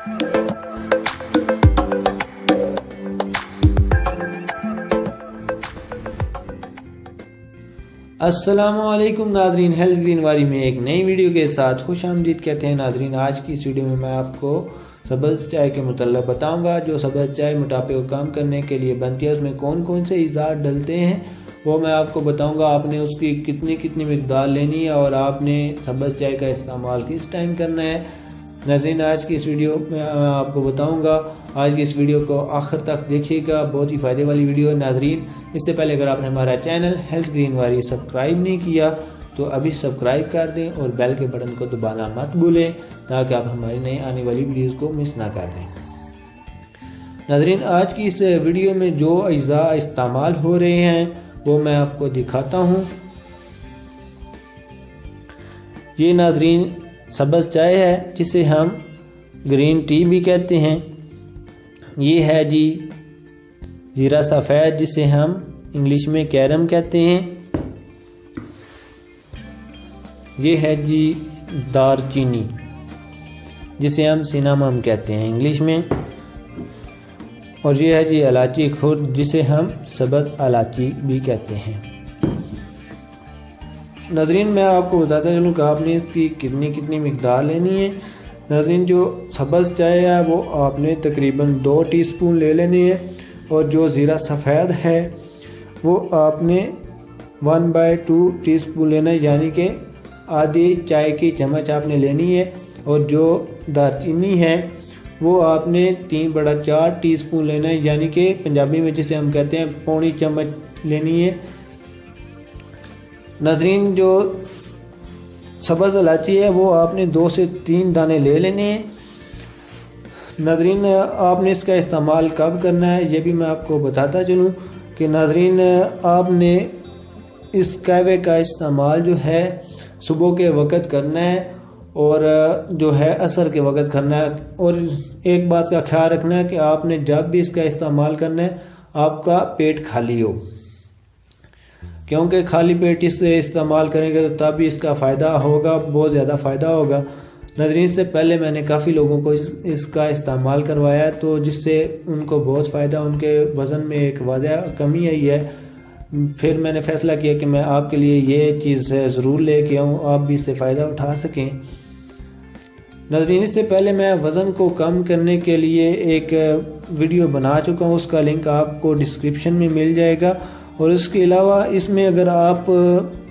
अस्सलामुअलैकुम नाजरीन, health green वारी में एक नई वीडियो के साथ खुश आमदीद कहते हैं नाजरीन। आज की इस वीडियो में मैं आपको सब्ज़ चाय के मुतल्लिक़ बताऊंगा। जो सब्ज़ चाय मोटापे को कम करने के लिए बनती है, उसमें कौन कौन से इज़ात डलते हैं वो मैं आपको बताऊंगा। आपने उसकी कितनी मिकदार लेनी है और आपने सब्ज़ चाय का इस्तेमाल किस टाइम करना है। नाज़रीन, आज की इस वीडियो में मैं आपको बताऊंगा। आज की इस वीडियो को आखिर तक देखिएगा, बहुत ही फ़ायदे वाली वीडियो है नाज़रीन। इससे पहले अगर आपने हमारा चैनल हेल्थ ग्रीन वारी सब्सक्राइब नहीं किया तो अभी सब्सक्राइब कर दें और बेल के बटन को दबाना मत भूलें ताकि आप हमारी नई आने वाली वीडियोज़ को मिस ना कर दें। नाज़रीन, आज की इस वीडियो में जो अज्जा इस्तेमाल हो रहे हैं वो मैं आपको दिखाता हूँ। ये नाज़रीन सब्ज़ चाय है जिसे हम ग्रीन टी भी कहते हैं। ये है जी ज़ीरा सफ़ेद जिसे हम इंग्लिश में कैरम कहते हैं। ये है जी दारचीनी जिसे हम सिनामम कहते हैं इंग्लिश में। और ये है जी इलायची खुर्द जिसे हम सब्ज़ इलायची भी कहते हैं। नाज़रीन, मैं आपको बताता चलूँ कि आपने इसकी कितनी मिकदार लेनी है। नाज़रीन, जो सब्ज़ चाय है वो आपने तकरीबन 2 टीस्पून ले लेनी है और जो ज़ीरा सफ़ेद है वो आपने 1/2 टीस्पून लेना है, यानी कि आधी चाय की चम्मच आपने लेनी है। और जो दारचीनी है वो आपने 3/4 टीस्पून लेना है, यानी कि पंजाबी में जिसे हम कहते हैं पौनी चम्मच लेनी है। नाज़रीन, जो सब्ज़ इलायची है वो आपने 2 से 3 दाने ले लेने हैं। नाज़रीन, आपने इसका इस्तेमाल कब करना है ये भी मैं आपको बताता चलूँ कि नाज़रीन, आपने इस कहवे का इस्तेमाल जो है सुबह के वक़्त करना है और जो है असर के वक़्त करना है। और एक बात का ख्याल रखना है कि आपने जब भी इसका इस्तेमाल करना है आपका पेट खाली हो, क्योंकि खाली पेट इससे इस्तेमाल करेंगे तो तभी इसका फ़ायदा होगा, बहुत ज़्यादा फ़ायदा होगा। नाज़रीन, इससे पहले मैंने काफ़ी लोगों को इसका इस्तेमाल करवाया तो जिससे उनको बहुत फ़ायदा, उनके वज़न में एक वाज़ह कमी आई है। फिर मैंने फ़ैसला किया कि मैं आपके लिए ये चीज़ ज़रूर लेके आऊँ, आप भी इससे फ़ायदा उठा सकें। नाज़रीन, इससे पहले मैं वज़न को कम करने के लिए एक वीडियो बना चुका हूँ, उसका लिंक आपको डिस्क्रिप्शन में मिल जाएगा। और इसके अलावा इसमें अगर आप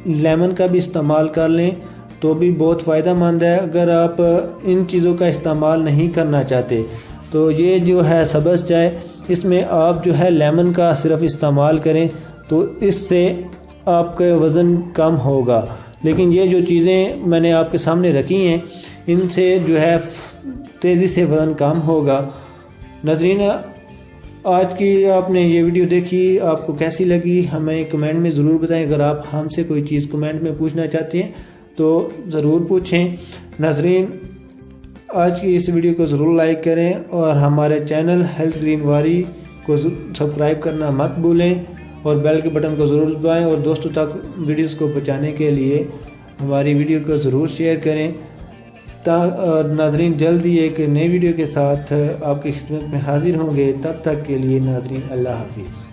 लेमन का भी इस्तेमाल कर लें तो भी बहुत फ़ायदा मंद है। अगर आप इन चीज़ों का इस्तेमाल नहीं करना चाहते तो ये जो है सब्ज़ चाय, इसमें आप जो है लेमन का सिर्फ इस्तेमाल करें तो इससे आपका वज़न कम होगा। लेकिन ये जो चीज़ें मैंने आपके सामने रखी हैं इनसे जो है तेज़ी से वज़न कम होगा। नाज़रीन, आज की आपने ये वीडियो देखी, आपको कैसी लगी हमें कमेंट में ज़रूर बताएं। अगर आप हमसे कोई चीज़ कमेंट में पूछना चाहते हैं तो ज़रूर पूछें। नाज़रीन, आज की इस वीडियो को ज़रूर लाइक करें और हमारे चैनल हेल्थ ग्रीन वारी को सब्सक्राइब करना मत भूलें और बेल के बटन को ज़रूर दबाएं और दोस्तों तक वीडियोज़ को पहुँचाने के लिए हमारी वीडियो को ज़रूर शेयर करें। नाज़रीन, जल्दी एक नई वीडियो के साथ आपकी खिदमत में हाजिर होंगे। तब तक के लिए नाज़रीन, अल्लाह हाफिज़।